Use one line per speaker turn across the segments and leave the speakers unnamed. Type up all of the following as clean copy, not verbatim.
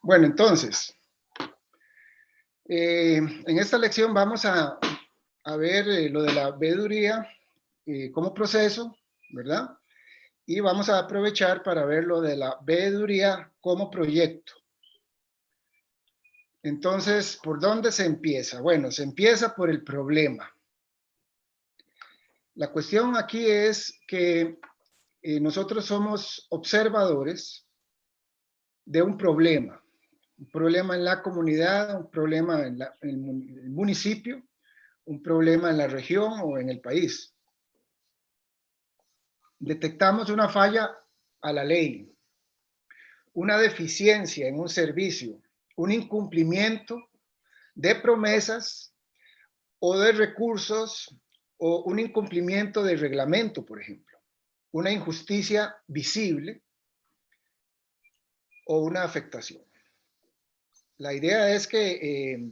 Bueno, entonces, en esta lección vamos a ver lo de la veeduría como proceso, ¿verdad? Y vamos a aprovechar para ver lo de la veeduría como proyecto. Entonces, ¿por dónde se empieza? Bueno, se empieza por el problema. La cuestión aquí es que nosotros somos observadores de un problema en la comunidad, un problema en el municipio, un problema en la región o en el país. Detectamos una falla a la ley, una deficiencia en un servicio, un incumplimiento de promesas o de recursos o un incumplimiento de reglamento, por ejemplo, una injusticia visible o una afectación. La idea es que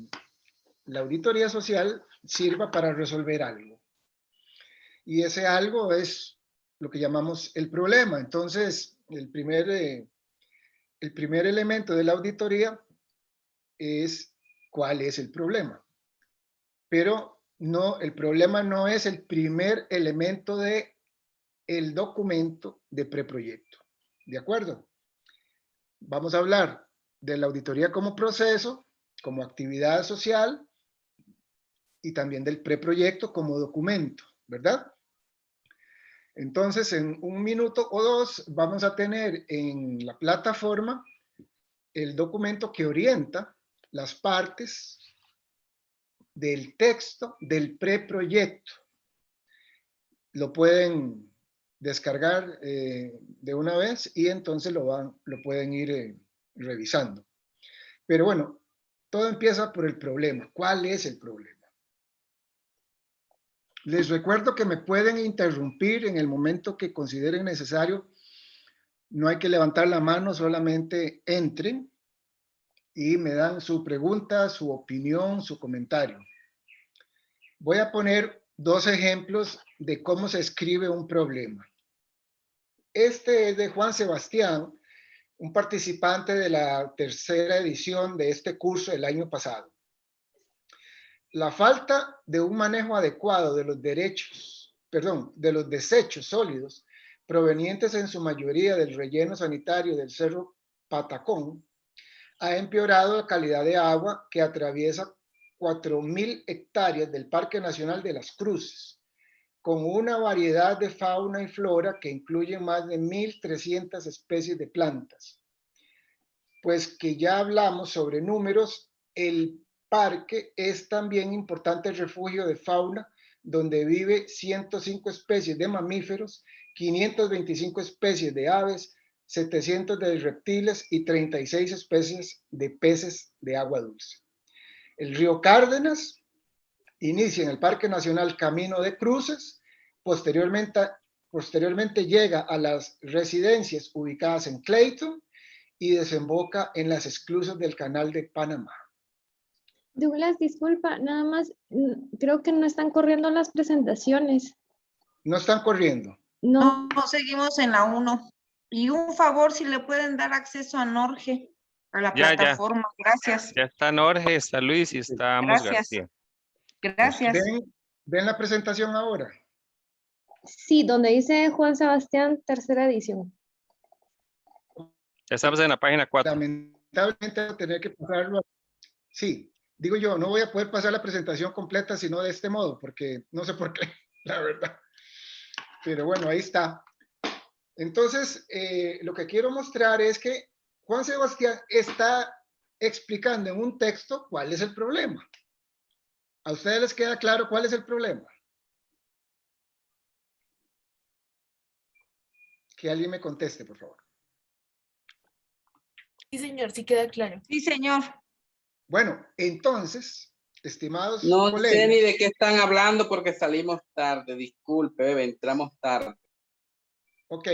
la auditoría social sirva para resolver algo. Y ese algo es lo que llamamos el problema. Entonces, el primer elemento de la auditoría es cuál es el problema. Pero no, el problema no es el primer elemento de el documento de preproyecto. ¿De acuerdo? Vamos a hablar de la auditoría como proceso, como actividad social y también del preproyecto como documento, ¿verdad? Entonces, en un minuto o dos vamos a tener en la plataforma el documento que orienta las partes del texto del preproyecto. Lo pueden descargar de una vez y entonces lo pueden ir revisando. Pero bueno, todo empieza por el problema. ¿Cuál es el problema? Les recuerdo que me pueden interrumpir en el momento que consideren necesario. No hay que levantar la mano, solamente entren y me dan su pregunta, su opinión, su comentario. Voy a poner dos ejemplos de cómo se escribe un problema. Este es de Juan Sebastián, un participante de la tercera edición de este curso el año pasado. La falta de un manejo adecuado de los de los desechos sólidos provenientes en su mayoría del relleno sanitario del Cerro Patacón ha empeorado la calidad de agua que atraviesa 4.000 hectáreas del Parque Nacional de las Cruces, con una variedad de fauna y flora que incluye más de 1.300 especies de plantas. Pues que ya hablamos sobre números, el parque es también importante refugio de fauna donde vive 105 especies de mamíferos, 525 especies de aves, 700 de reptiles y 36 especies de peces de agua dulce. El río Cárdenas inicia en el Parque Nacional Camino de Cruces, posteriormente llega a las residencias ubicadas en Clayton y desemboca en las esclusas del Canal de Panamá.
Douglas, disculpa, nada más, creo que no están corriendo las presentaciones.
¿No están corriendo?
No.
No, seguimos en la 1. Y un favor, si le pueden dar acceso a Norge, a la plataforma. Gracias.
Ya está Norge, está Luis y está Amos García.
Gracias.
¿Ven la presentación ahora?
Sí, donde dice Juan Sebastián, tercera edición.
Ya estamos en la página 4.
Lamentablemente voy a tener que pasarlo. Sí, digo yo, no voy a poder pasar la presentación completa sino de este modo, porque no sé por qué, la verdad. Pero bueno, ahí está. Entonces, lo que quiero mostrar es que Juan Sebastián está explicando en un texto cuál es el problema. ¿A ustedes les queda claro cuál es el problema? Que alguien me conteste, por favor.
Sí, señor, sí queda claro.
Sí, señor.
Bueno, entonces, estimados
no
colegas.
sé ni de qué están hablando porque salimos tarde. Disculpe, bebé, entramos tarde.
Ok.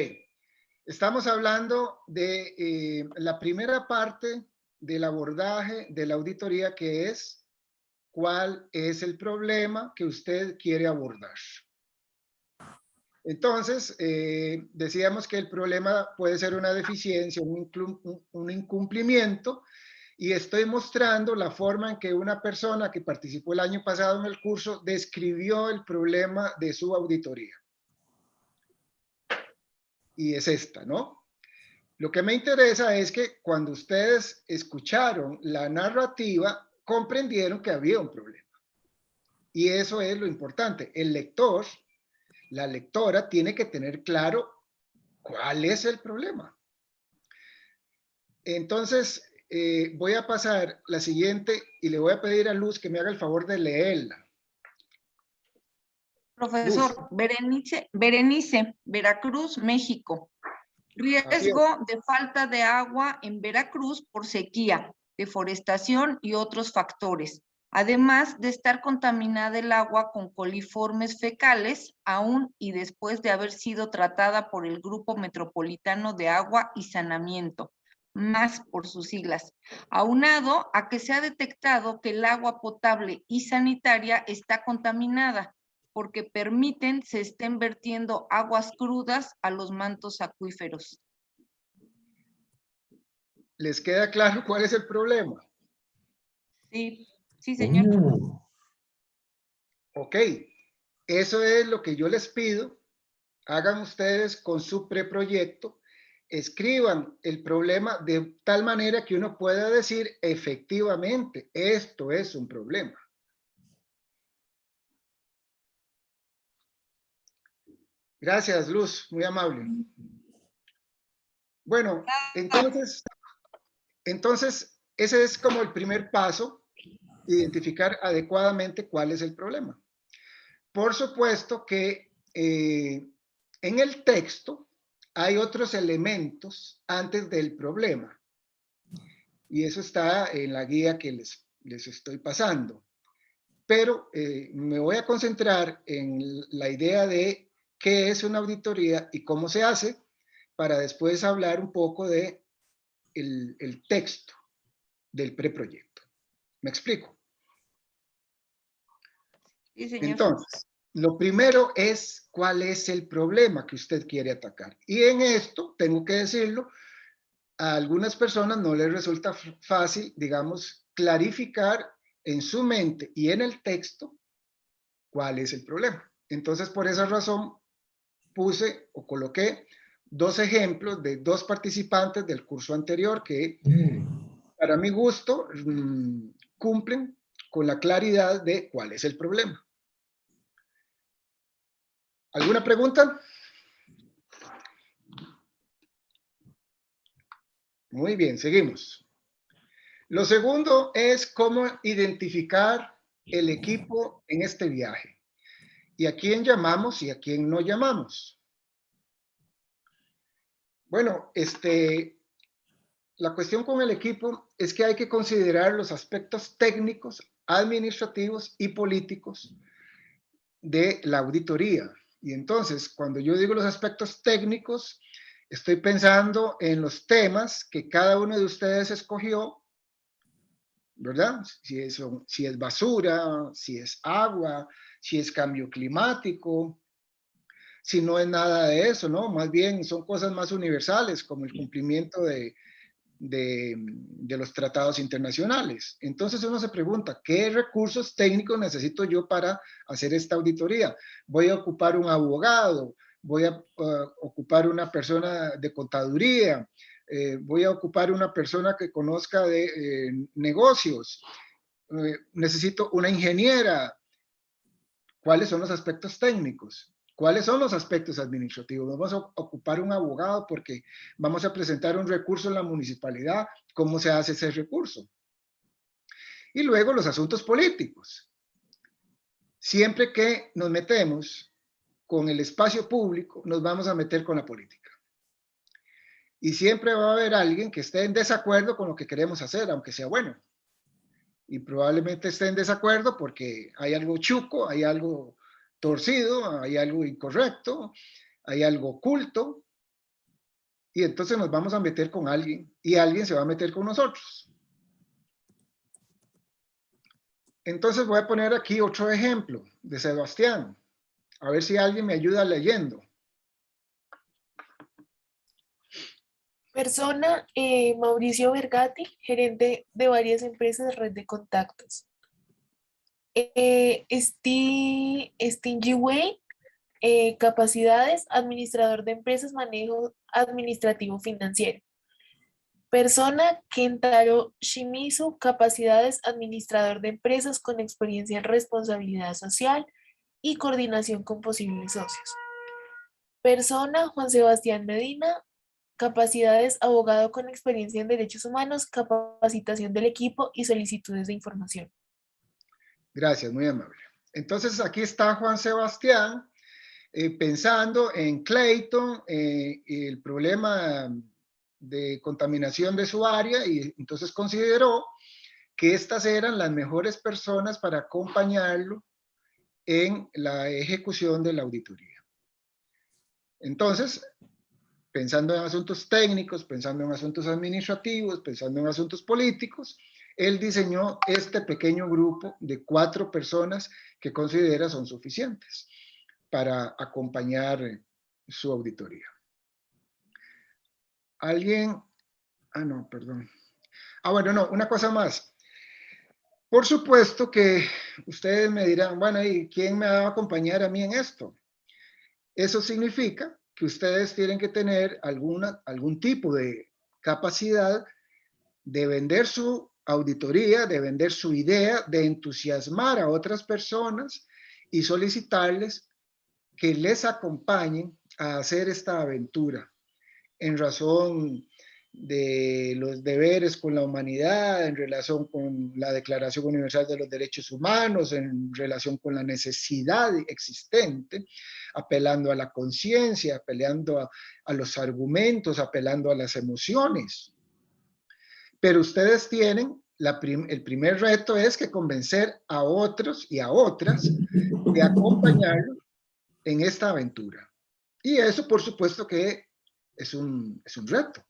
Estamos hablando de la primera parte del abordaje de la auditoría, que es cuál es el problema que usted quiere abordar. Entonces, decíamos que el problema puede ser una deficiencia, un incumplimiento, y estoy mostrando la forma en que una persona que participó el año pasado en el curso describió el problema de su auditoría. Y es esta, ¿no? Lo que me interesa es que cuando ustedes escucharon la narrativa, comprendieron que había un problema. Y eso es lo importante. El lector, la lectora, tiene que tener claro cuál es el problema. Entonces, voy a pasar la siguiente y le voy a pedir a Luz que me haga el favor de leerla.
Profesor, Berenice, Veracruz, México. Riesgo de falta de agua en Veracruz por sequía, deforestación y otros factores. Además de estar contaminada el agua con coliformes fecales, aún y después de haber sido tratada por el Grupo Metropolitano de Agua y Saneamiento, más por sus siglas, aunado a que se ha detectado que el agua potable y sanitaria está contaminada, porque permiten se estén vertiendo aguas crudas a los mantos acuíferos.
¿Les queda claro cuál es el problema?
Sí, sí, señor.
Ok, eso es lo que yo les pido. Hagan ustedes con su preproyecto, escriban el problema de tal manera que uno pueda decir efectivamente, esto es un problema. Gracias, Luz, muy amable. Bueno, entonces ese es como el primer paso, identificar adecuadamente cuál es el problema. Por supuesto que en el texto hay otros elementos antes del problema. Y eso está en la guía que les estoy pasando. Pero me voy a concentrar en la idea de qué es una auditoría y cómo se hace, para después hablar un poco de el texto del preproyecto. ¿Me explico?
Sí, señor.
Entonces, lo primero es cuál es el problema que usted quiere atacar. Y en esto, tengo que decirlo, a algunas personas no les resulta fácil, digamos, clarificar en su mente y en el texto cuál es el problema. Entonces, por esa razón, puse o coloqué dos ejemplos de dos participantes del curso anterior que, para mi gusto, cumplen con la claridad de cuál es el problema. ¿Alguna pregunta? Muy bien, seguimos. Lo segundo es cómo identificar el equipo en este viaje. ¿Y a quién llamamos y a quién no llamamos? Bueno, la cuestión con el equipo es que hay que considerar los aspectos técnicos, administrativos y políticos de la auditoría. Y entonces, cuando yo digo los aspectos técnicos, estoy pensando en los temas que cada uno de ustedes escogió, ¿verdad? Si es basura, si es agua, si es cambio climático, si no es nada de eso, ¿no? Más bien son cosas más universales, como el cumplimiento de los tratados internacionales. Entonces uno se pregunta, ¿qué recursos técnicos necesito yo para hacer esta auditoría? Voy a ocupar un abogado, voy a ocupar una persona de contaduría, voy a ocupar una persona que conozca de negocios, necesito una ingeniera. ¿Cuáles son los aspectos técnicos? ¿Cuáles son los aspectos administrativos? Vamos a ocupar un abogado porque vamos a presentar un recurso en la municipalidad. ¿Cómo se hace ese recurso? Y luego los asuntos políticos. Siempre que nos metemos con el espacio público, nos vamos a meter con la política. Y siempre va a haber alguien que esté en desacuerdo con lo que queremos hacer, aunque sea bueno. Y probablemente esté en desacuerdo porque hay algo chuco, hay algo torcido, hay algo incorrecto, hay algo oculto, y entonces nos vamos a meter con alguien y alguien se va a meter con nosotros. Entonces voy a poner aquí otro ejemplo de Sebastián, a ver si alguien me ayuda leyendo.
Persona, Mauricio Vergati, gerente de varias empresas de red de contactos. Stingy Way, capacidades, administrador de empresas, manejo administrativo financiero. Persona, Kentaro Shimizu, capacidades, administrador de empresas con experiencia en responsabilidad social y coordinación con posibles socios. Persona, Juan Sebastián Medina, capacidades, abogado con experiencia en derechos humanos, capacitación del equipo y solicitudes de información.
Gracias, muy amable. Entonces aquí está Juan Sebastián pensando en Clayton, el problema de contaminación de su área, y entonces consideró que estas eran las mejores personas para acompañarlo en la ejecución de la auditoría. Entonces, pensando en asuntos técnicos, pensando en asuntos administrativos, pensando en asuntos políticos, él diseñó este pequeño grupo de 4 personas que considera son suficientes para acompañar su auditoría. ¿Alguien? Ah, no, perdón. Ah, bueno, no, una cosa más. Por supuesto que ustedes me dirán, bueno, ¿y quién me va a acompañar a mí en esto? Eso significa que ustedes tienen que tener algún tipo de capacidad de vender su auditoría, de vender su idea, de entusiasmar a otras personas y solicitarles que les acompañen a hacer esta aventura en razón de los deberes con la humanidad, en relación con la Declaración Universal de los Derechos Humanos, en relación con la necesidad existente, apelando a la conciencia, apelando a los argumentos, apelando a las emociones. Pero ustedes tienen, el primer reto es que convencer a otros y a otras de acompañarlos en esta aventura. Y eso, por supuesto, que es un reto.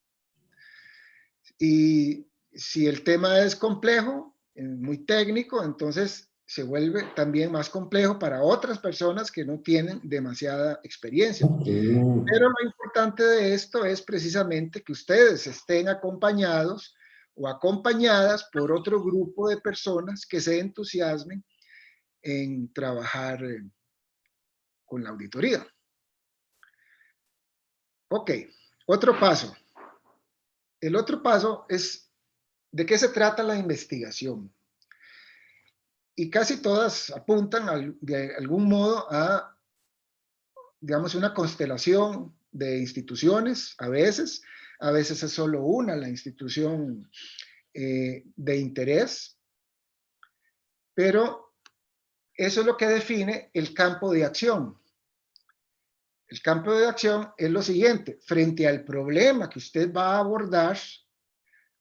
Y si el tema es complejo, muy técnico, entonces se vuelve también más complejo para otras personas que no tienen demasiada experiencia. Pero lo importante de esto es precisamente que ustedes estén acompañados o acompañadas por otro grupo de personas que se entusiasmen en trabajar con la auditoría. Ok, otro paso. El otro paso es de qué se trata la investigación. Y casi todas apuntan de algún modo a, digamos, una constelación de instituciones, a veces es solo una, la institución de interés, pero eso es lo que define el campo de acción. El campo de acción es lo siguiente: frente al problema que usted va a abordar,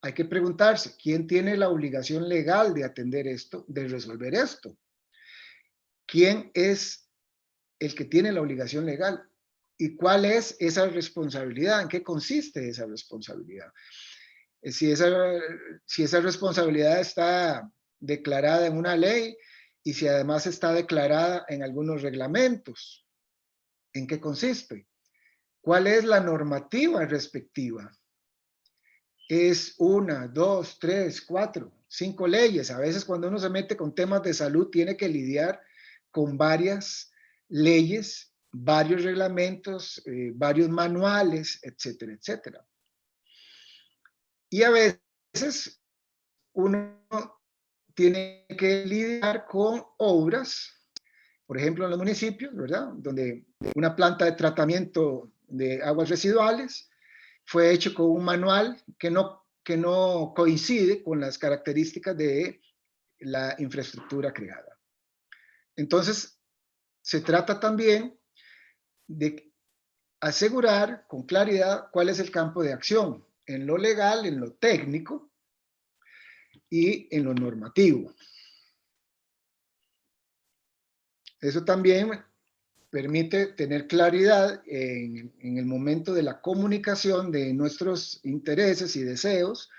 hay que preguntarse, ¿quién tiene la obligación legal de atender esto, de resolver esto? ¿Quién es el que tiene la obligación legal? ¿Y cuál es esa responsabilidad? ¿En qué consiste esa responsabilidad? Si esa responsabilidad está declarada en una ley y si además está declarada en algunos reglamentos, ¿en qué consiste? ¿Cuál es la normativa respectiva? Es 1, 2, 3, 4, 5 leyes. A veces cuando uno se mete con temas de salud tiene que lidiar con varias leyes, varios reglamentos, varios manuales, etcétera, etcétera. Y a veces uno tiene que lidiar con obras, por ejemplo en los municipios, ¿verdad? Donde una planta de tratamiento de aguas residuales fue hecho con un manual que no coincide con las características de la infraestructura creada. Entonces, se trata también de asegurar con claridad cuál es el campo de acción en lo legal, en lo técnico y en lo normativo. Eso también permite tener claridad en el momento de la comunicación de nuestros intereses y deseos,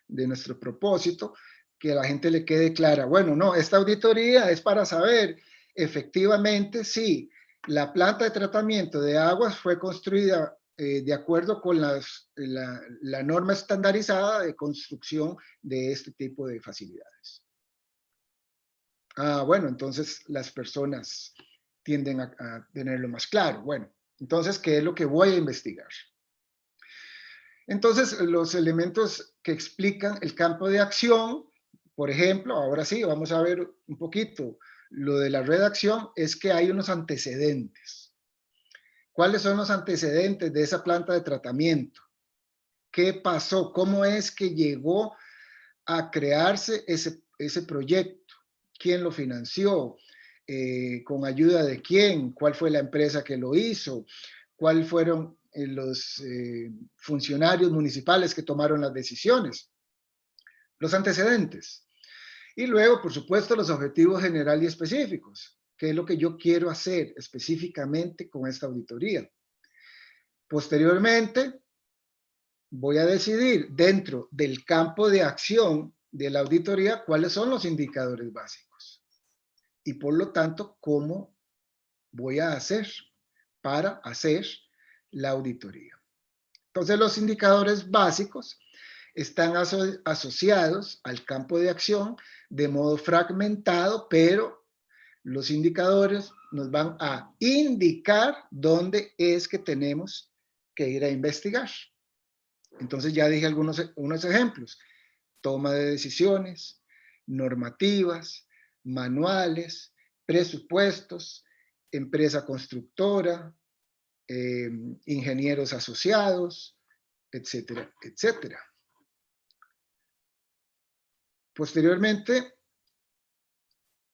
de nuestro propósito, que a la gente le quede clara. Bueno, no, esta auditoría es para saber efectivamente si la planta de tratamiento de aguas fue construida de acuerdo con la norma estandarizada de construcción de este tipo de facilidades. Bueno, entonces las personas tienden a tenerlo más claro. Bueno, entonces, ¿qué es lo que voy a investigar? Entonces, los elementos que explican el campo de acción, por ejemplo, ahora sí, vamos a ver un poquito lo de la redacción, es que hay unos antecedentes. ¿Cuáles son los antecedentes de esa planta de tratamiento? ¿Qué pasó? ¿Cómo es que llegó a crearse ese proyecto? ¿Quién lo financió? ¿Con ayuda de quién? ¿Cuál fue la empresa que lo hizo? ¿Cuáles fueron los funcionarios municipales que tomaron las decisiones? Los antecedentes. Y luego, por supuesto, los objetivos generales y específicos. ¿Qué es lo que yo quiero hacer específicamente con esta auditoría? Posteriormente, voy a decidir dentro del campo de acción de la auditoría cuáles son los indicadores básicos. Y por lo tanto, cómo voy a hacer para hacer la auditoría. Entonces, los indicadores básicos están asociados al campo de acción de modo fragmentado, pero los indicadores nos van a indicar dónde es que tenemos que ir a investigar. Entonces ya dije unos ejemplos: toma de decisiones, normativas, manuales, presupuestos, empresa constructora, ingenieros asociados, etcétera, etcétera. Posteriormente,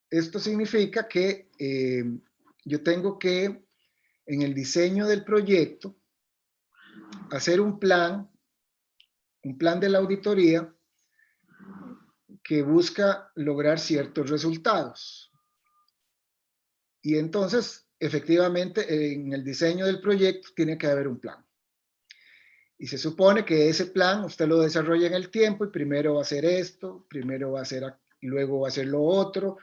esto significa que yo tengo que, en el diseño del proyecto, hacer un plan de la auditoría que busca lograr ciertos resultados. Y entonces, efectivamente, en el diseño del proyecto tiene que haber un plan. Y se supone que ese plan usted lo desarrolla en el tiempo y primero va a hacer esto, primero va a hacer, y luego va a hacer lo otro,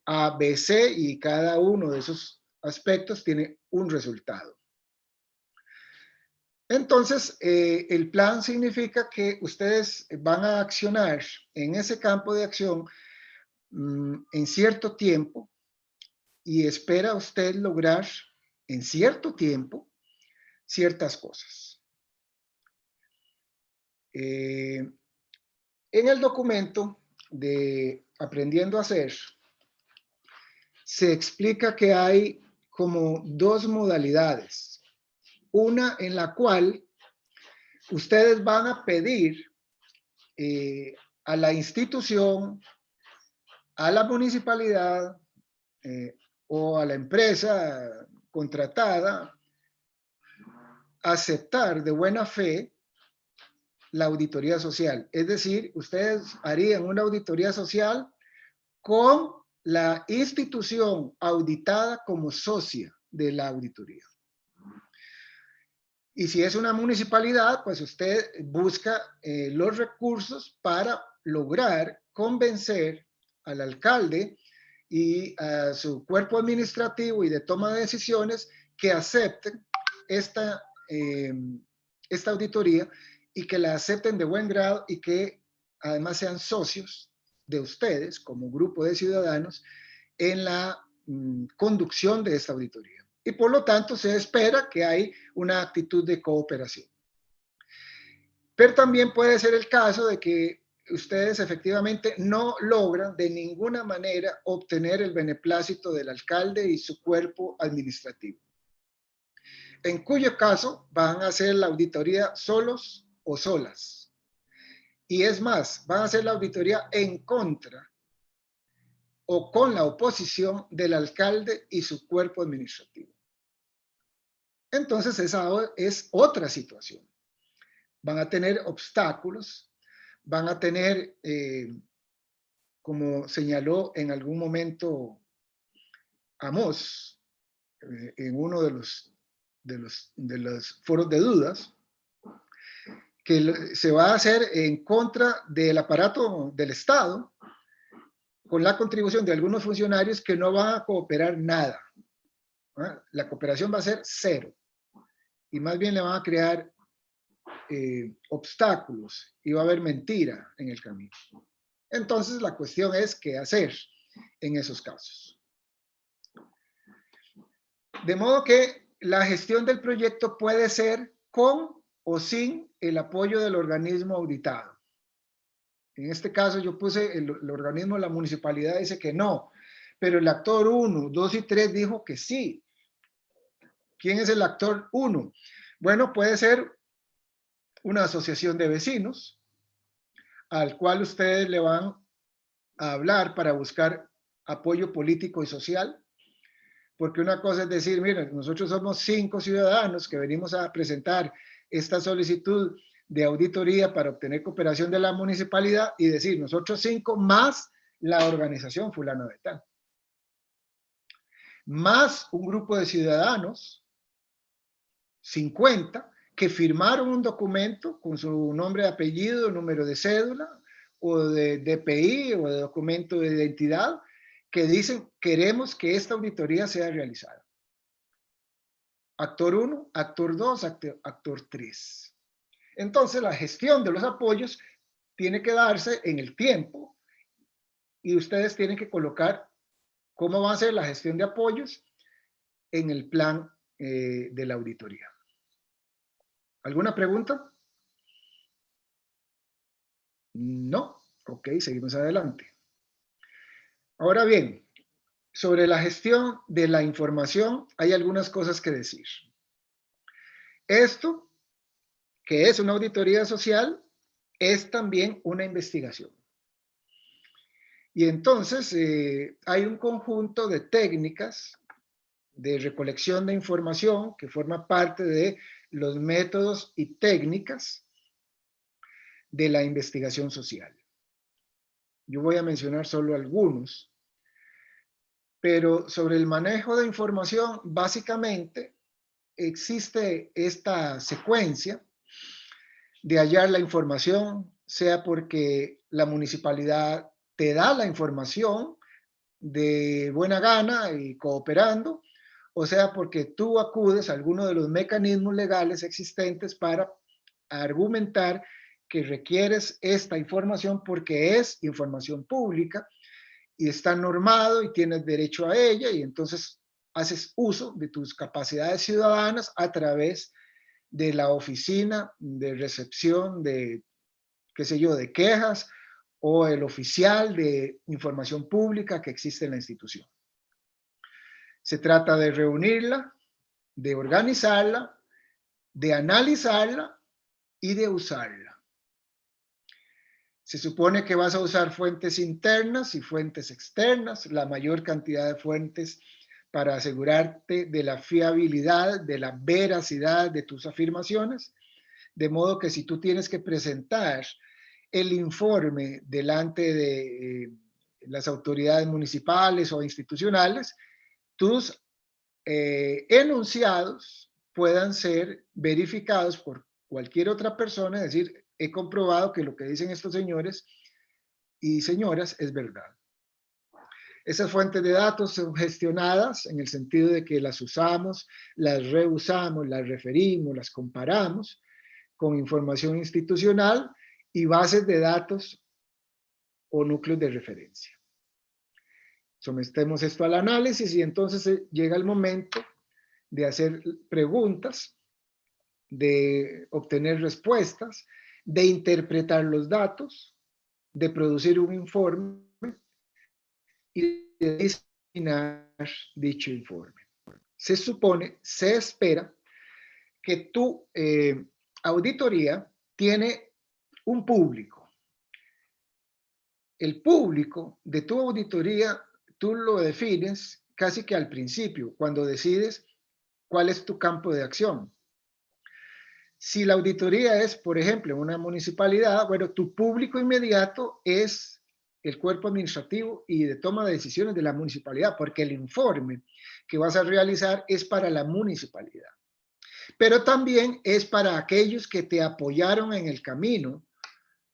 A, B, C, y cada uno de esos aspectos tiene un resultado. Entonces, el plan significa que ustedes van a accionar en ese campo de acción en cierto tiempo, y espera usted lograr en cierto tiempo ciertas cosas. En el documento de Aprendiendo a Hacer, se explica que hay como dos modalidades. Una en la cual ustedes van a pedir a la institución, a la municipalidad o a la empresa contratada aceptar de buena fe la auditoría social. Es decir, ustedes harían una auditoría social con la institución auditada como socia de la auditoría. Y si es una municipalidad, pues usted busca los recursos para lograr convencer al alcalde y a su cuerpo administrativo y de toma de decisiones que acepten esta auditoría y que la acepten de buen grado y que además sean socios de ustedes como grupo de ciudadanos en la conducción de esta auditoría. Y por lo tanto se espera que hay una actitud de cooperación. Pero también puede ser el caso de que ustedes efectivamente no logran de ninguna manera obtener el beneplácito del alcalde y su cuerpo administrativo. En cuyo caso van a hacer la auditoría solos o solas. Y es más, van a hacer la auditoría en contra o con la oposición del alcalde y su cuerpo administrativo. Entonces esa es otra situación. Van a tener obstáculos, van a tener, como señaló en algún momento Amos, en uno de los foros de dudas, que se va a hacer en contra del aparato del Estado, con la contribución de algunos funcionarios que no van a cooperar nada. La cooperación va a ser cero. y más bien le van a crear obstáculos y va a haber mentira en el camino. Entonces la cuestión es qué hacer en esos casos. De modo que la gestión del proyecto puede ser con o sin el apoyo del organismo auditado. En este caso yo puse el organismo de la municipalidad, dice que no, pero el actor 1, 2 y 3 dijo que sí. ¿Quién es el actor 1? Bueno, puede ser una asociación de vecinos al cual ustedes le van a hablar para buscar apoyo político y social, porque una cosa es decir, miren, nosotros somos 5 ciudadanos que venimos a presentar esta solicitud de auditoría para obtener cooperación de la municipalidad y decir, nosotros 5 más la organización fulana de tal, más un grupo de ciudadanos, 50, que firmaron un documento con su nombre, apellido, número de cédula o de DPI o de documento de identidad que dicen queremos que esta auditoría sea realizada. Actor 1, actor 2, actor 3. Entonces la gestión de los apoyos tiene que darse en el tiempo y ustedes tienen que colocar cómo va a ser la gestión de apoyos en el plan de la auditoría. ¿Alguna pregunta? No. Ok, seguimos adelante. Ahora bien, sobre la gestión de la información hay algunas cosas que decir. Esto, que es una auditoría social, es también una investigación. Y entonces hay un conjunto de técnicas de recolección de información que forma parte de los métodos y técnicas de la investigación social. Yo voy a mencionar solo algunos, pero sobre el manejo de información, básicamente existe esta secuencia de hallar la información, sea porque la municipalidad te da la información de buena gana y cooperando, o sea porque tú acudes a alguno de los mecanismos legales existentes para argumentar que requieres esta información porque es información pública y está normado y tienes derecho a ella y entonces haces uso de tus capacidades ciudadanas a través de la oficina de recepción de, qué sé yo, de quejas o el oficial de información pública que existe en la institución. Se trata de reunirla, de organizarla, de analizarla y de usarla. Se supone que vas a usar fuentes internas y fuentes externas, la mayor cantidad de fuentes para asegurarte de la fiabilidad, de la veracidad de tus afirmaciones, de modo que si tú tienes que presentar el informe delante de las autoridades municipales o institucionales, tus enunciados puedan ser verificados por cualquier otra persona, es decir, he comprobado que lo que dicen estos señores y señoras es verdad. Esas fuentes de datos son gestionadas en el sentido de que las usamos, las reusamos, las referimos, las comparamos con información institucional y bases de datos o núcleos de referencia. Sometemos esto al análisis y entonces llega el momento de hacer preguntas, de obtener respuestas, de interpretar los datos, de producir un informe y de diseminar dicho informe. Se supone, se espera que tu auditoría tiene un público. El público de tu auditoría tú lo defines casi que al principio, cuando decides cuál es tu campo de acción. Si la auditoría es, por ejemplo, en una municipalidad, bueno, tu público inmediato es el cuerpo administrativo y de toma de decisiones de la municipalidad, porque el informe que vas a realizar es para la municipalidad. Pero también es para aquellos que te apoyaron en el camino,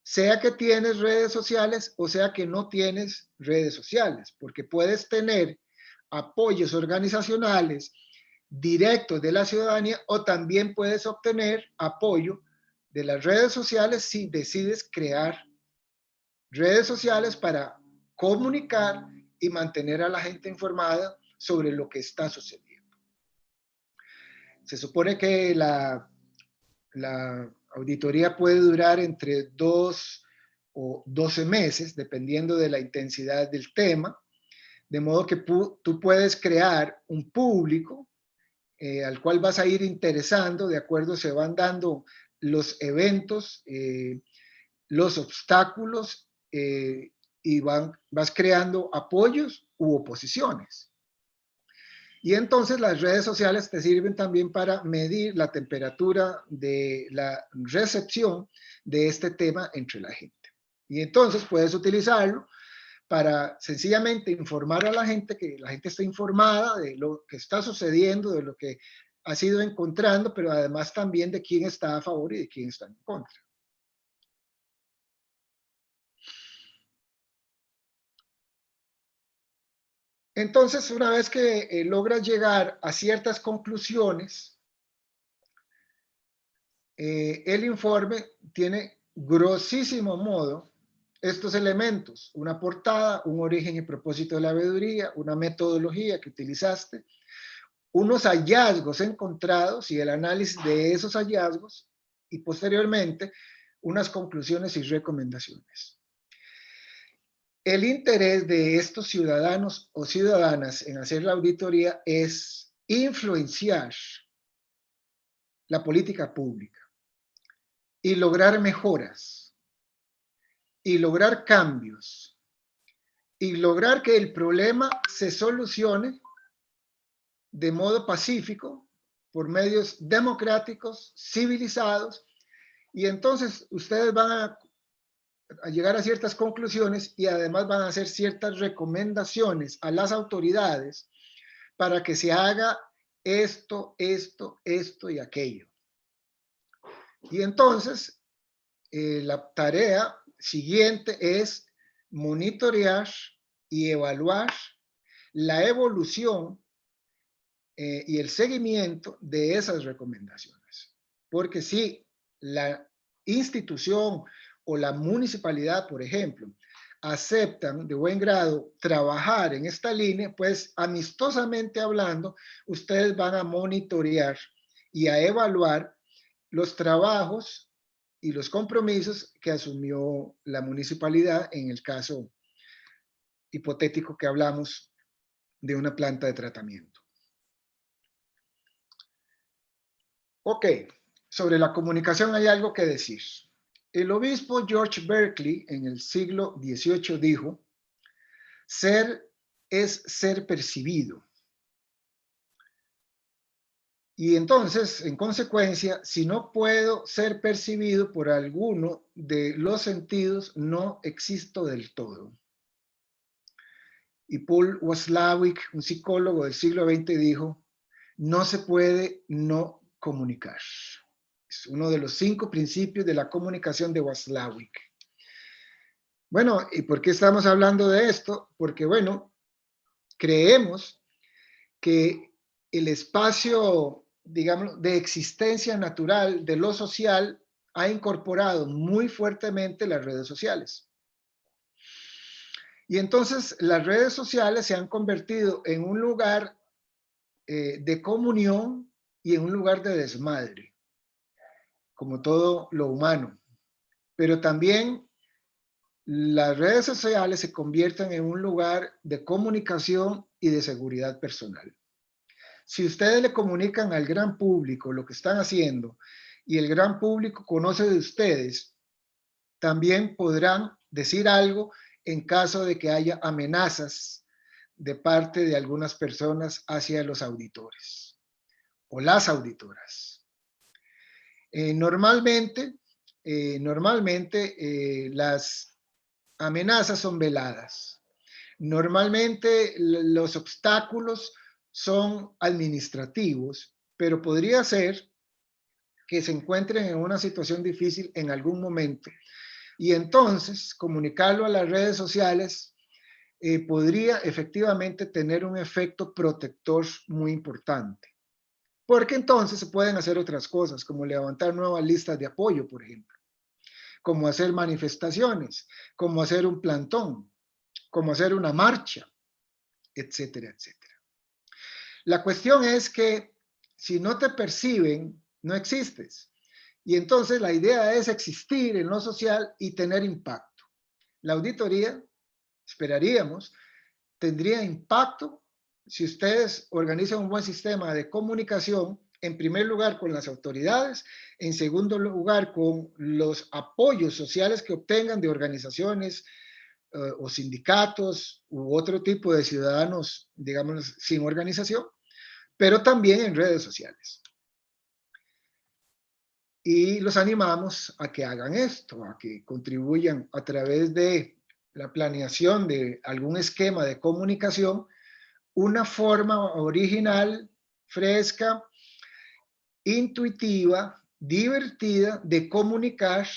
sea que tienes redes sociales o sea que no tienes redes sociales, porque puedes tener apoyos organizacionales directos de la ciudadanía, o también puedes obtener apoyo de las redes sociales si decides crear redes sociales para comunicar y mantener a la gente informada sobre lo que está sucediendo. Se supone que la auditoría puede durar entre 2 o 12 meses, dependiendo de la intensidad del tema, de modo que tú puedes crear un público al cual vas a ir interesando, de acuerdo se van dando los eventos, los obstáculos, y vas creando apoyos u oposiciones. Y entonces las redes sociales te sirven también para medir la temperatura de la recepción de este tema entre la gente. Y entonces puedes utilizarlo para sencillamente informar a la gente, que la gente esté informada de lo que está sucediendo, de lo que ha sido encontrando, pero además también de quién está a favor y de quién está en contra. Entonces, una vez que logras llegar a ciertas conclusiones, el informe tiene grosísimo modo estos elementos: una portada, un origen y propósito de la veeduría, una metodología que utilizaste, unos hallazgos encontrados y el análisis de esos hallazgos, y posteriormente unas conclusiones y recomendaciones. El interés de estos ciudadanos o ciudadanas en hacer la auditoría es influenciar la política pública y lograr mejoras y lograr cambios y lograr que el problema se solucione de modo pacífico por medios democráticos, civilizados, y entonces ustedes van a llegar a ciertas conclusiones y además van a hacer ciertas recomendaciones a las autoridades para que se haga esto, esto, esto y aquello. Y entonces la tarea siguiente es monitorear y evaluar la evolución y el seguimiento de esas recomendaciones. Porque si la institución o la municipalidad, por ejemplo, aceptan de buen grado trabajar en esta línea, pues amistosamente hablando, ustedes van a monitorear y a evaluar los trabajos y los compromisos que asumió la municipalidad en el caso hipotético que hablamos de una planta de tratamiento. Ok, sobre la comunicación hay algo que decir. El obispo George Berkeley en el siglo XVIII dijo: ser es ser percibido. Y entonces, en consecuencia, si no puedo ser percibido por alguno de los sentidos, no existo del todo. Y Paul Watzlawick, un psicólogo del siglo XX, dijo: no se puede no comunicar. Es uno de los 5 principios de la comunicación de Watzlawick. Bueno, ¿y por qué estamos hablando de esto? Porque, bueno, creemos que el espacio, digamos, de existencia natural de lo social ha incorporado muy fuertemente las redes sociales. Y entonces las redes sociales se han convertido en un lugar de comunión y en un lugar de desmadre, como todo lo humano. Pero también las redes sociales se convierten en un lugar de comunicación y de seguridad personal. Si ustedes le comunican al gran público lo que están haciendo y el gran público conoce de ustedes, también podrán decir algo en caso de que haya amenazas de parte de algunas personas hacia los auditores o las auditoras. Normalmente las amenazas son veladas. Normalmente los obstáculos son administrativos, pero podría ser que se encuentren en una situación difícil en algún momento. Y entonces comunicarlo a las redes sociales podría efectivamente tener un efecto protector muy importante. Porque entonces se pueden hacer otras cosas, como levantar nuevas listas de apoyo, por ejemplo, como hacer manifestaciones, como hacer un plantón, como hacer una marcha, etcétera, etcétera. La cuestión es que si no te perciben, no existes. Y entonces la idea es existir en lo social y tener impacto. La auditoría, esperaríamos, tendría impacto si ustedes organizan un buen sistema de comunicación, en primer lugar con las autoridades, en segundo lugar con los apoyos sociales que obtengan de organizaciones o sindicatos u otro tipo de ciudadanos, digamos, sin organización, pero también en redes sociales. Y los animamos a que hagan esto, a que contribuyan a través de la planeación de algún esquema de comunicación, una forma original, fresca, intuitiva, divertida de comunicar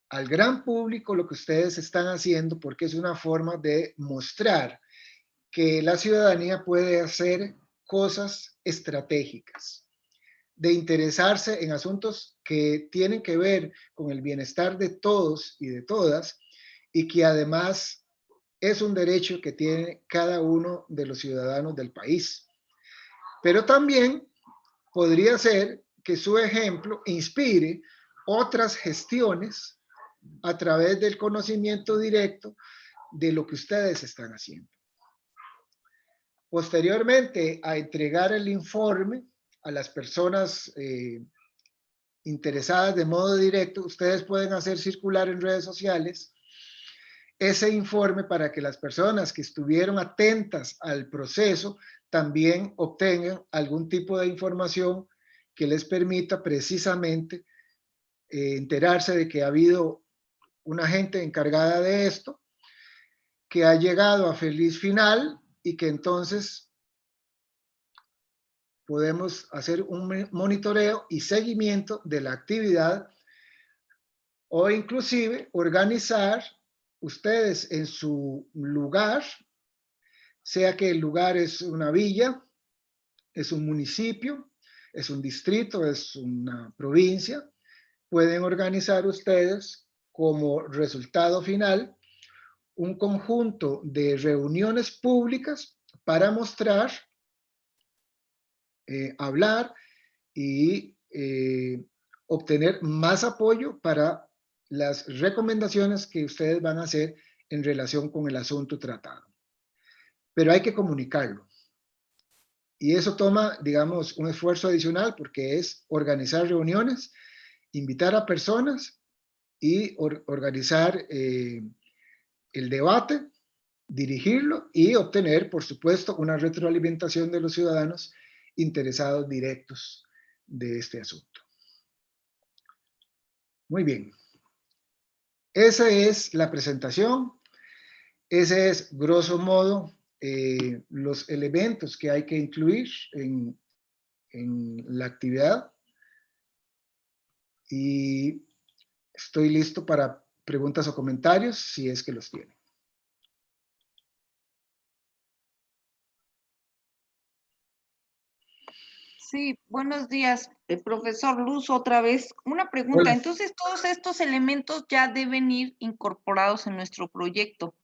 al gran público lo que ustedes están haciendo, porque es una forma de mostrar que la ciudadanía puede hacer cosas estratégicas, de interesarse en asuntos que tienen que ver con el bienestar de todos y de todas, y que además es un derecho que tiene cada uno de los ciudadanos del país. Pero también podría ser que su ejemplo inspire otras gestiones a través del conocimiento directo de lo que ustedes están haciendo. Posteriormente a entregar el informe a las personas interesadas de modo directo, ustedes pueden hacer circular en redes sociales ese informe para que las personas que estuvieron atentas al proceso también obtengan algún tipo de información que les permita precisamente enterarse de que ha habido una gente encargada de esto, que ha llegado a feliz final y que entonces podemos hacer un monitoreo y seguimiento de la actividad o inclusive organizar ustedes en su lugar, sea que el lugar es una villa, es un municipio, es un distrito, es una provincia, pueden organizar ustedes como resultado final un conjunto de reuniones públicas para mostrar, hablar y obtener más apoyo para las recomendaciones que ustedes van a hacer en relación con el asunto tratado. Pero hay que comunicarlo. Y eso toma, digamos, un esfuerzo adicional porque es organizar reuniones, invitar a personas y organizar el debate, dirigirlo y obtener, por supuesto, una retroalimentación de los ciudadanos interesados directos de este asunto. Muy bien. Esa es la presentación. Ese es, grosso modo, los elementos que hay que incluir en la actividad. Y estoy listo para preguntas o comentarios, si es que los tienen.
Sí, buenos días, profesor Luz, otra vez. Una pregunta,
Hola.
entonces todos estos elementos ya deben ir incorporados en nuestro proyecto.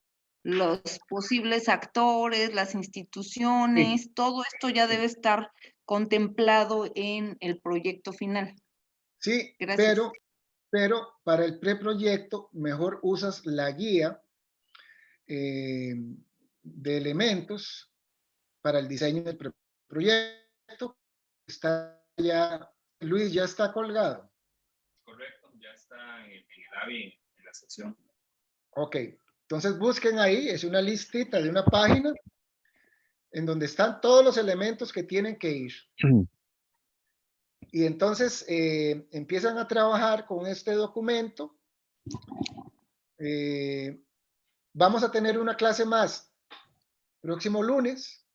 Los posibles actores, las instituciones,
Sí.
todo esto ya debe estar contemplado en el proyecto final.
Sí,
Gracias.
pero para el preproyecto mejor usas la guía de elementos para el diseño del preproyecto. Está ya, Luis, ya está colgado.
Correcto, ya está en el AVI, en la sección.
Ok, entonces busquen ahí, es una listita de una página en donde están todos los elementos que tienen que ir. Y entonces empiezan a trabajar con este documento. Vamos a tener una clase más próximo lunes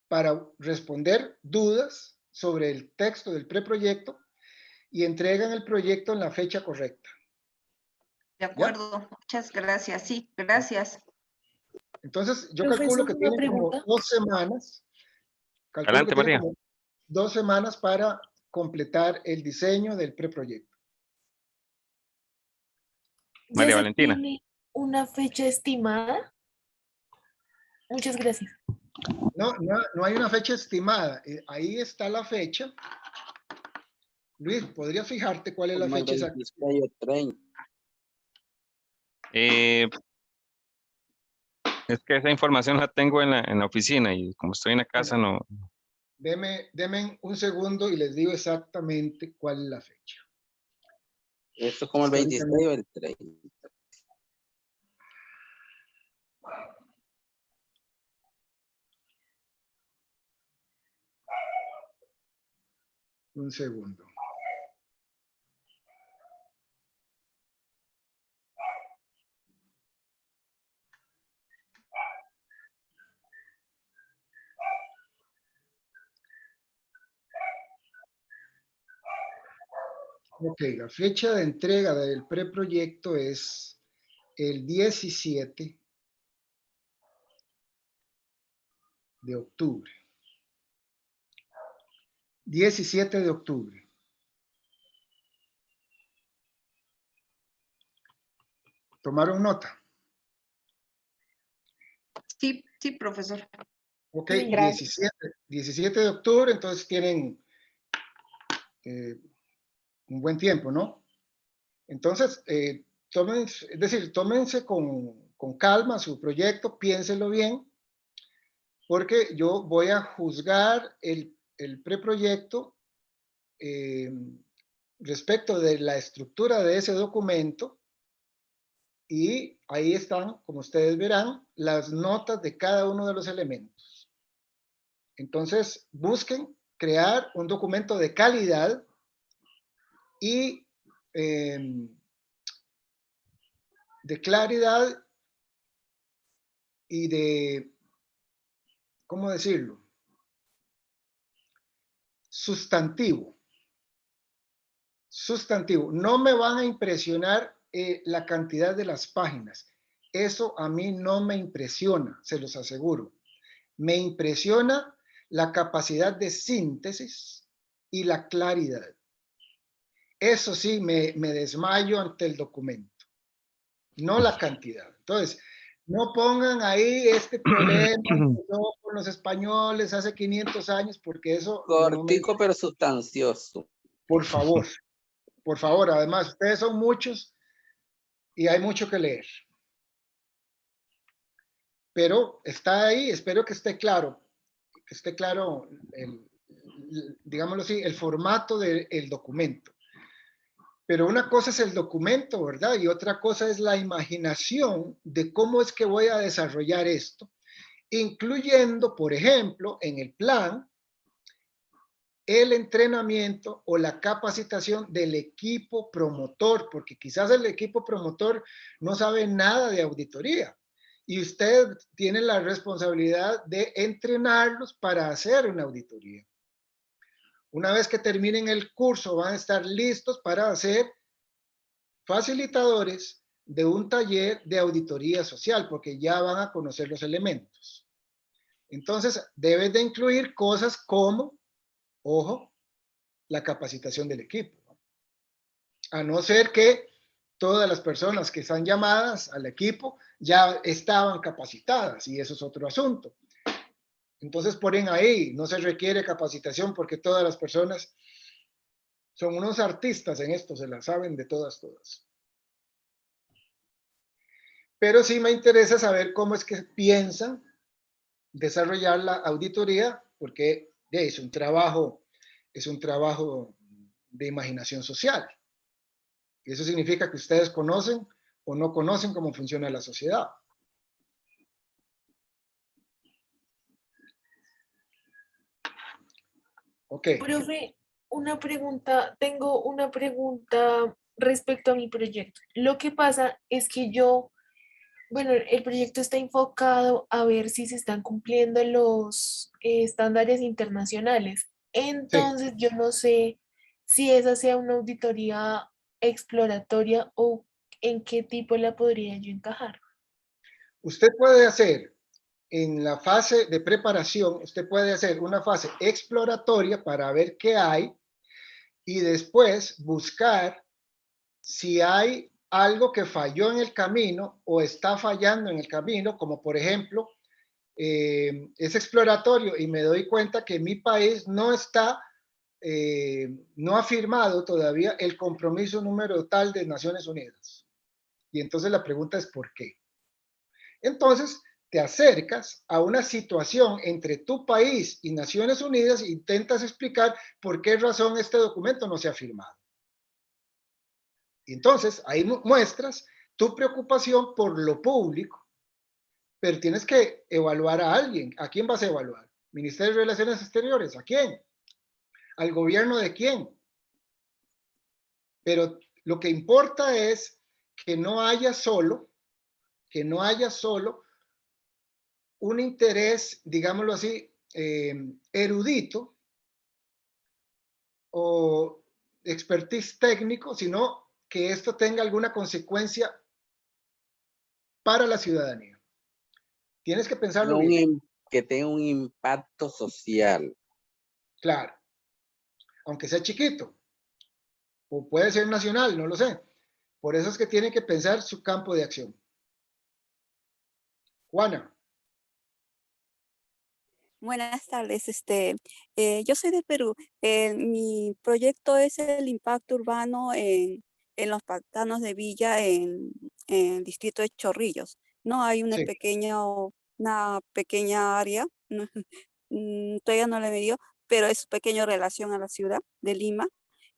para responder dudas sobre el texto del preproyecto y entregan el proyecto en la fecha correcta.
De acuerdo, muchas gracias. Sí, gracias.
Entonces, yo
Profesor,
calculo que
una
tienen como
pregunta.
2 semanas. Calculo
Adelante,
que tienen
María.
como 2 semanas para completar el diseño del preproyecto.
¿Ya
María
se
Valentina.
tiene una fecha estimada? Muchas gracias.
No hay una fecha estimada. Ahí está la fecha. Luis, ¿podrías fijarte cuál es la
Como el
fecha exacta?
26 o 30.
Es que esa información la tengo en la oficina y como estoy en la casa no.
Deme un segundo y les digo exactamente cuál es la fecha.
Eso es como el 26 o el 30.
Un segundo. Ok, la fecha de entrega del preproyecto es el 17 de octubre. 17 de octubre. ¿Tomaron nota?
Sí, sí, profesor.
Ok,
Sí, gracias.
17 de octubre, entonces tienen un buen tiempo, ¿no? Entonces, tómense con calma su proyecto, piénsenlo bien, porque yo voy a juzgar el preproyecto respecto de la estructura de ese documento y ahí están, como ustedes verán, las notas de cada uno de los elementos. Entonces, busquen crear un documento de calidad y de claridad y de, ¿cómo decirlo? Sustantivo. Sustantivo. No me van a impresionar la cantidad de las páginas. Eso a mí no me impresiona, se los aseguro. Me impresiona la capacidad de síntesis y la claridad. Eso sí, me desmayo ante el documento, no la cantidad. Entonces, no pongan ahí este problema que empezó con los españoles hace 500 años, porque eso no me...
Cortico pero sustancioso.
Por favor, además, ustedes son muchos y hay mucho que leer. Pero está ahí, espero que esté claro digámoslo así, el formato del documento. Pero una cosa es el documento, ¿verdad? Y otra cosa es la imaginación de cómo es que voy a desarrollar esto, incluyendo, por ejemplo, en el plan, el entrenamiento o la capacitación del equipo promotor, porque quizás el equipo promotor no sabe nada de auditoría y usted tiene la responsabilidad de entrenarlos para hacer una auditoría. Una vez que terminen el curso van a estar listos para ser facilitadores de un taller de auditoría social, porque ya van a conocer los elementos. Entonces, debes de incluir cosas como, ojo, la capacitación del equipo. A no ser que todas las personas que están llamadas al equipo ya estaban capacitadas, y eso es otro asunto. Entonces ponen ahí, no se requiere capacitación porque todas las personas son unos artistas en esto, se la saben de todas. Pero sí me interesa saber cómo es que piensan desarrollar la auditoría, porque es un trabajo de imaginación social. Y eso significa que ustedes conocen o no conocen cómo funciona la sociedad. Ok.
Profe, tengo una pregunta respecto a mi proyecto. Lo que pasa es que bueno, el proyecto está enfocado a ver si se están cumpliendo los estándares internacionales.
Sí.
Entonces, yo no sé si esa sea una auditoría exploratoria o en qué tipo la podría yo encajar.
Usted puede hacer en la fase de preparación, usted puede hacer una fase exploratoria para ver qué hay y después buscar si hay algo que falló en el camino o está fallando en el camino, como por ejemplo, es exploratorio y me doy cuenta que mi país no está, no ha firmado todavía el compromiso número tal de Naciones Unidas. Y entonces la pregunta es ¿por qué? Entonces te acercas a una situación entre tu país y Naciones Unidas e intentas explicar por qué razón este documento no se ha firmado. Y entonces ahí muestras tu preocupación por lo público, pero tienes que evaluar a alguien. ¿A quién vas a evaluar? ¿Ministerio de Relaciones Exteriores? ¿A quién? ¿Al gobierno de quién? Pero lo que importa es que no haya solo un interés, digámoslo así, erudito o expertise técnico, sino que esto tenga alguna consecuencia para la ciudadanía. Tienes que pensarlo bien.
Que tenga un impacto social.
Claro, aunque sea chiquito, o puede ser nacional, no lo sé. Por eso es que tiene que pensar su campo de acción. Juana.
Buenas tardes, yo soy de Perú. Mi proyecto es el impacto urbano en los pantanos de Villa en el distrito de Chorrillos. No hay
Sí,
una pequeña área, no, todavía no la he medido, pero es pequeño en relación a la ciudad de Lima.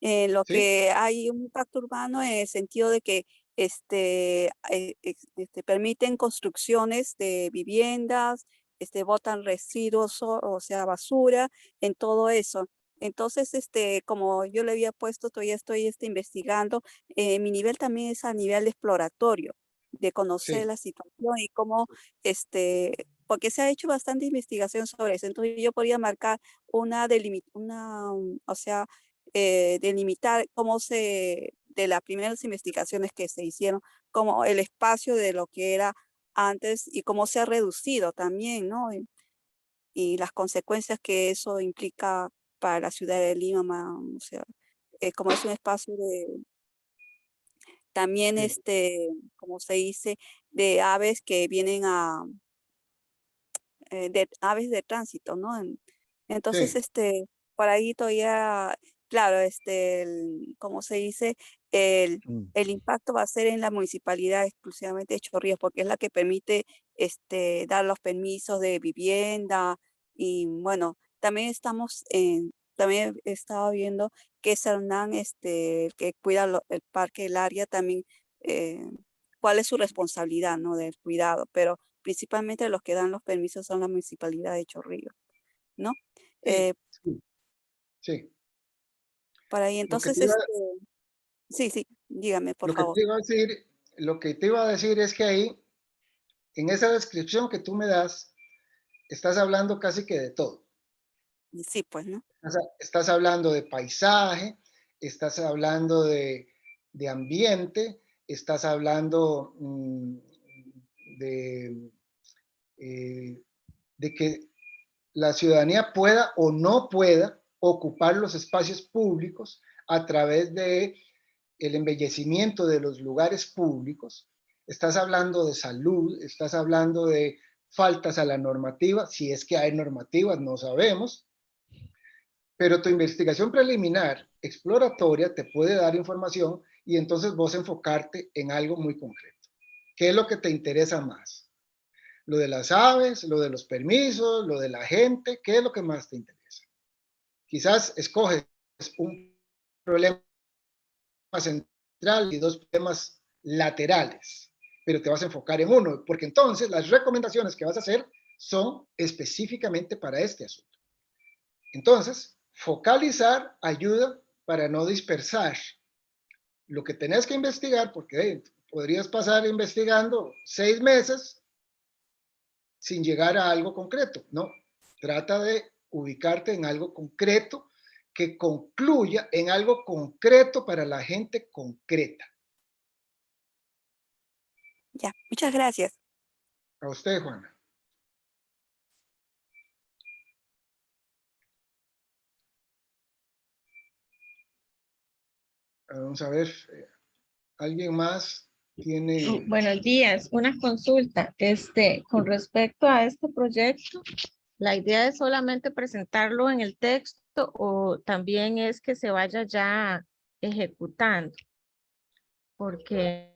Lo
sí,
que hay un impacto urbano en el sentido de que permiten construcciones de viviendas, botan residuos, o sea, basura, en todo eso. Entonces, como yo le había puesto, todavía estoy investigando, mi nivel también es a nivel exploratorio, de conocer
sí,
la situación y cómo, porque se ha hecho bastante investigación sobre eso. Entonces, yo podría marcar o sea, delimitar de las primeras investigaciones que se hicieron, como el espacio de lo que era antes y cómo se ha reducido también, ¿no? Y las consecuencias que eso implica para la ciudad de Lima, o sea, como es un espacio también
sí,
como se dice, de aves que vienen de aves de tránsito, ¿no? Entonces,
sí,
por ahí todavía, claro, como se dice, el impacto va a ser en la municipalidad exclusivamente de Chorrillos, porque es la que permite dar los permisos de vivienda y bueno, también he estado viendo que Hernán, el que cuida el parque, el área, también, eh, cuál es su responsabilidad, ¿no? Del cuidado, pero principalmente los que dan los permisos son la municipalidad de Chorrillos, ¿no?
sí,
Eh,
sí, sí.
para ahí,
Lo que te
entonces,
iba,
sí, sí, dígame, por
lo que
favor.
te iba a decir, lo que te iba a decir es que ahí, en esa descripción que tú me das, estás hablando casi que de todo.
Sí, pues, ¿no?
Estás hablando de paisaje, estás hablando de ambiente, estás hablando de, eh, de que la ciudadanía pueda o no pueda ocupar los espacios públicos a través de el embellecimiento de los lugares públicos. Estás hablando de salud, estás hablando de faltas a la normativa, si es que hay normativas, no sabemos, pero tu investigación preliminar, exploratoria, te puede dar información y entonces vos enfocarte en algo muy concreto. ¿Qué es lo que te interesa más? ¿Lo de las aves, lo de los permisos, lo de la gente? ¿Qué es lo que más te interesa? Quizás escoges un problema central y dos problemas laterales, pero te vas a enfocar en uno, porque entonces las recomendaciones que vas a hacer son específicamente para este asunto. Entonces, focalizar ayuda para no dispersar lo que tenés que investigar, porque podrías pasar investigando 6 meses sin llegar a algo concreto. No, trata de ubicarte en algo concreto que concluya en algo concreto para la gente concreta.
Ya, muchas gracias.
A usted, Juana. Vamos a ver, ¿alguien más tiene?
Buenos días, una consulta. Con respecto a este proyecto, ¿la idea es solamente presentarlo en el texto o también es que se vaya ya ejecutando? Porque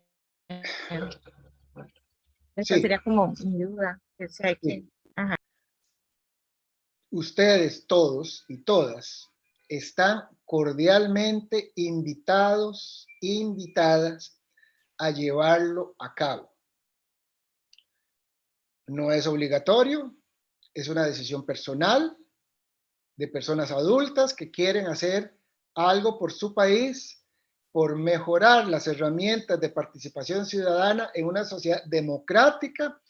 esa
Sí,
sería como mi duda. Que si hay que,
sí. Ustedes todos y todas están cordialmente invitados, invitadas a llevarlo a cabo. No es obligatorio, es una decisión personal de personas adultas que quieren hacer algo por su país, por mejorar las herramientas de participación ciudadana en una sociedad democrática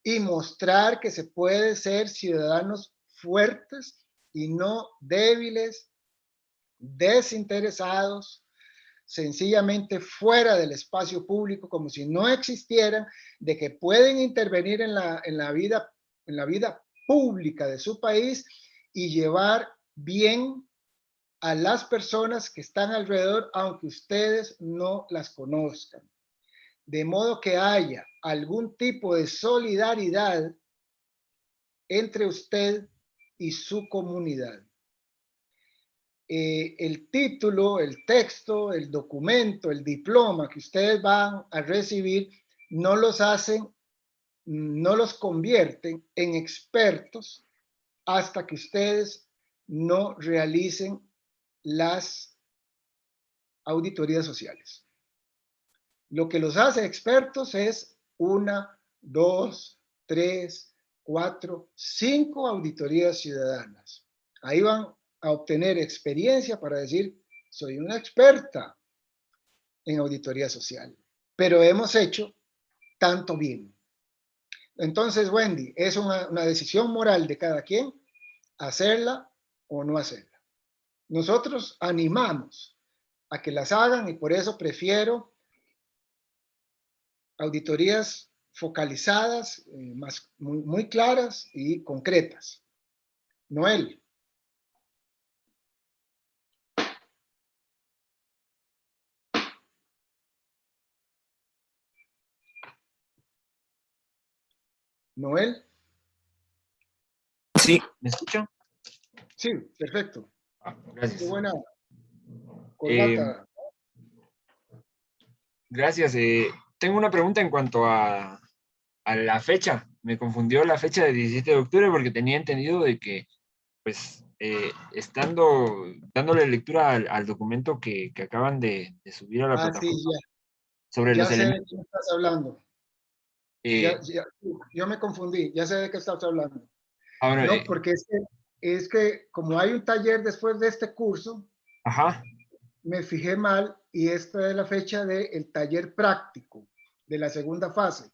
y mostrar que se puede ser ciudadanos fuertes y no débiles, desinteresados, sencillamente fuera del espacio público, como si no existieran, de que pueden intervenir en la vida pública de su país y llevar bien a las personas que están alrededor, aunque ustedes no las conozcan. De modo que haya algún tipo de solidaridad entre usted y su comunidad. El título, el texto, el documento, el diploma que ustedes van a recibir no los hacen, no los convierten en expertos hasta que ustedes no realicen las auditorías sociales. Lo que los hace expertos es 1, 2, 3, 4, 5 auditorías ciudadanas. Ahí van a obtener experiencia para decir, soy una experta en auditoría social, pero hemos hecho tanto bien. Entonces, Wendy, es una decisión moral de cada quien hacerla o no hacerla. Nosotros animamos a que las hagan y por eso prefiero auditorías focalizadas, muy claras y concretas. Noel. Noel.
Sí, ¿me escuchan?
Sí, perfecto.
Gracias.
Qué buena corbata.
Gracias. Tengo una pregunta en cuanto a la fecha. Me confundió la fecha de 17 de octubre porque tenía entendido de que, pues, dándole lectura al documento que acaban de subir a la plataforma
Sí,
sobre
ya
los
sé de
elementos.
qué estás hablando. Yo me confundí, ya sé de qué estás hablando.
Ahora,
No, porque es que como hay un taller después de este curso,
ajá.
me fijé mal y esta es la fecha del taller práctico de la segunda fase.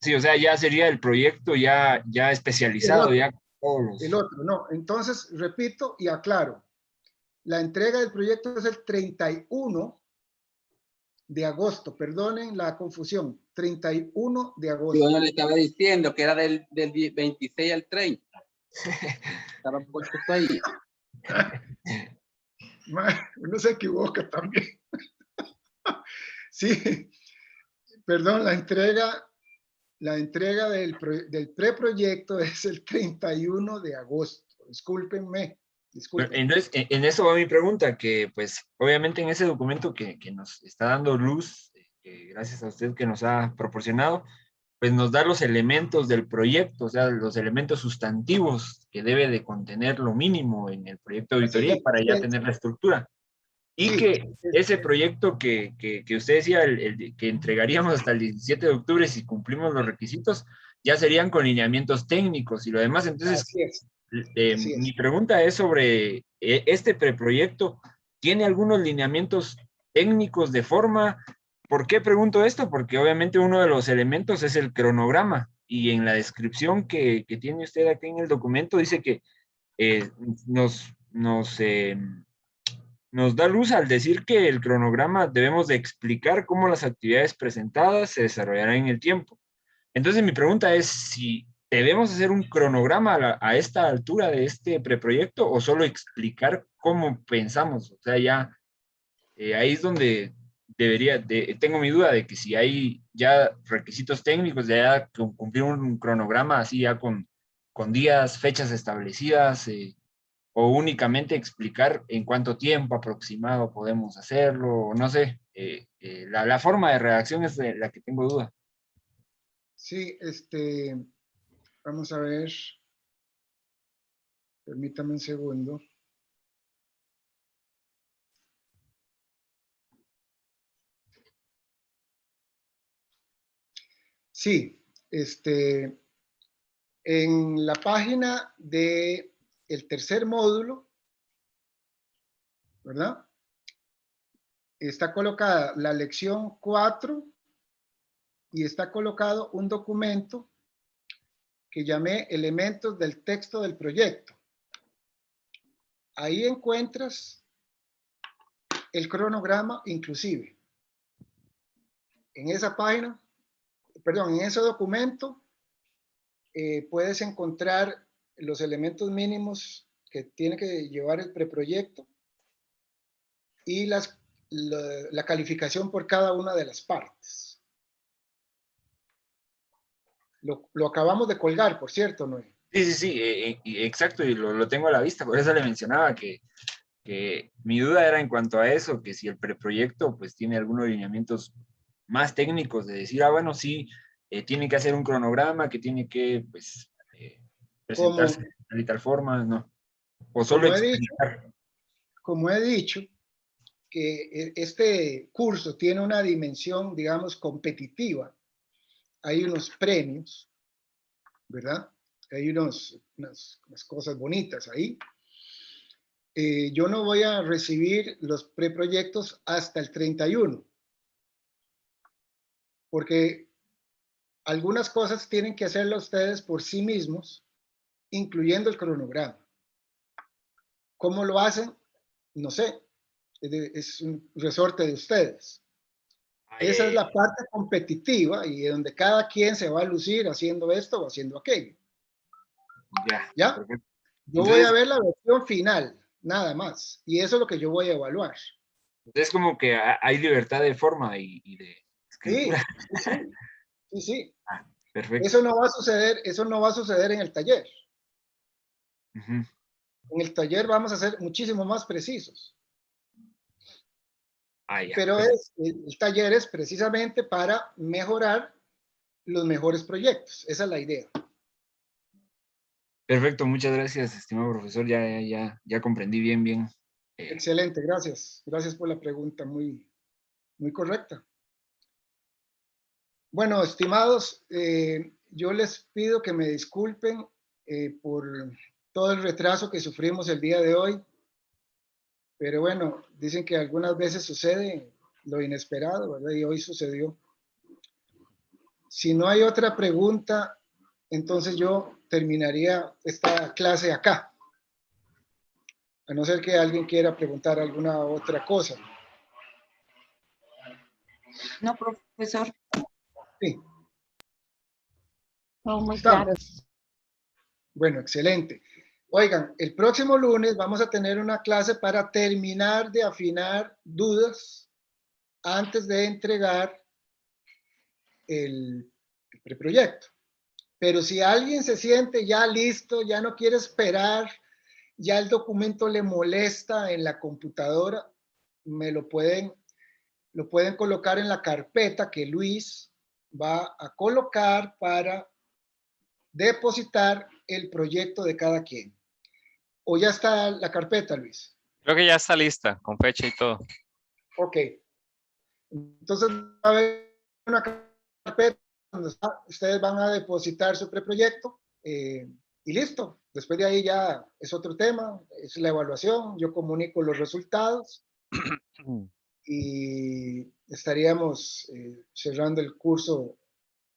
Sí, o sea, ya sería el proyecto ya especializado, ya todos los...
El otro, no. Entonces, repito y aclaro. La entrega del proyecto es el 31 de agosto. Perdonen la confusión. 31 de agosto.
Yo le estaba diciendo que era del 26 al 30. Estaba puesto ahí.
Uno se equivoca también. Sí, perdón, la entrega del preproyecto es el 31 de agosto. Discúlpenme.
Entonces, en eso va mi pregunta, que pues obviamente en ese documento que nos está dando luz, gracias a usted que nos ha proporcionado, pues nos da los elementos del proyecto, o sea, los elementos sustantivos que debe de contener lo mínimo en el proyecto de auditoría para ya tener la estructura. Y que ese proyecto que usted decía, que entregaríamos hasta el 17 de octubre si cumplimos los requisitos, ya serían con lineamientos técnicos y lo demás. Entonces, mi pregunta es sobre este preproyecto. ¿Tiene algunos lineamientos técnicos de forma? ¿Por qué pregunto esto? Porque obviamente uno de los elementos es el cronograma y en la descripción que tiene usted aquí en el documento dice que nos da luz al decir que el cronograma debemos de explicar cómo las actividades presentadas se desarrollarán en el tiempo. Entonces mi pregunta es si debemos hacer un cronograma a esta altura de este preproyecto o solo explicar cómo pensamos, o sea, ya ahí es donde tengo mi duda de que si hay ya requisitos técnicos, de ya cumplir un cronograma así ya con días, fechas establecidas, o únicamente explicar en cuánto tiempo aproximado podemos hacerlo, o no sé, la forma de redacción es la que tengo duda.
Sí, vamos a ver. Permítame un segundo. Sí, en la página de el tercer módulo, ¿verdad? Está colocada la lección 4 y está colocado un documento que llamé elementos del texto del proyecto. Ahí encuentras el cronograma inclusive. En esa página, perdón, en ese documento puedes encontrar los elementos mínimos que tiene que llevar el preproyecto y la calificación por cada una de las partes. Lo acabamos de colgar, por cierto, Noé.
Sí, exacto, y lo tengo a la vista, por eso le mencionaba que mi duda era en cuanto a eso, que si el preproyecto pues tiene algunos lineamientos más técnicos de decir, bueno, sí, tiene que hacer un cronograma, que tiene que pues presentarse de tal forma, ¿no? O solo explicar.
Como he dicho, que este curso tiene una dimensión, digamos, competitiva. Hay unos premios, ¿verdad? Hay unas cosas bonitas ahí. Yo no voy a recibir los preproyectos hasta el 31, porque algunas cosas tienen que hacerlo ustedes por sí mismos, incluyendo el cronograma. ¿Cómo lo hacen? No sé. Es un resorte de ustedes. Esa es la parte competitiva y donde cada quien se va a lucir haciendo esto o haciendo aquello. ¿Ya?
Perfecto.
Yo voy a ver la versión final, nada más. Y eso es lo que yo voy a evaluar.
Es como que hay libertad de forma y de escritura.
Sí.
Perfecto.
Eso no va a suceder en el taller.
Uh-huh.
En el taller vamos a ser muchísimo más precisos. Pero el taller es precisamente para mejorar los mejores proyectos. Esa es la idea.
Perfecto, muchas gracias, estimado profesor. Ya comprendí bien.
Excelente, gracias. Gracias por la pregunta, muy correcta. Bueno, estimados, yo les pido que me disculpen por todo el retraso que sufrimos el día de hoy. Pero bueno, dicen que algunas veces sucede lo inesperado, ¿verdad? Y hoy sucedió. Si no hay otra pregunta, entonces yo terminaría esta clase acá. A no ser que alguien quiera preguntar alguna otra cosa.
No, profesor.
Sí.
No, muy claro.
Bueno, excelente. Oigan, el próximo lunes vamos a tener una clase para terminar de afinar dudas antes de entregar el preproyecto. Pero si alguien se siente ya listo, ya no quiere esperar, ya el documento le molesta en la computadora, lo pueden colocar en la carpeta que Luis va a colocar para depositar el proyecto de cada quien. ¿O ya está la carpeta, Luis?
Creo que ya está lista, con fecha y todo.
Ok. Entonces va a haber una carpeta donde ustedes van a depositar su preproyecto y listo. Después de ahí ya es otro tema, es la evaluación, yo comunico los resultados y estaríamos cerrando el curso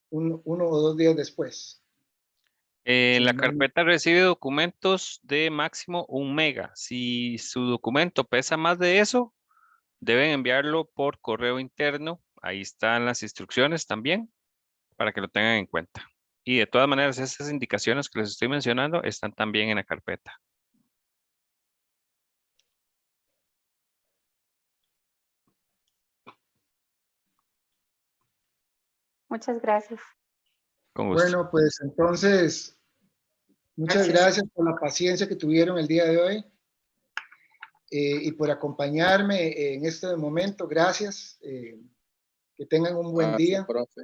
uno o 2 días después.
La carpeta recibe documentos de máximo 1 mega. Si su documento pesa más de eso, deben enviarlo por correo interno. Ahí están las instrucciones también para que lo tengan en cuenta. Y de todas maneras, esas indicaciones que les estoy mencionando están también en la carpeta.
Muchas gracias.
Con gusto.
Bueno, pues entonces, muchas gracias por la paciencia que tuvieron el día de hoy y por acompañarme en este momento. Gracias. Que tengan un buen día.
Profe.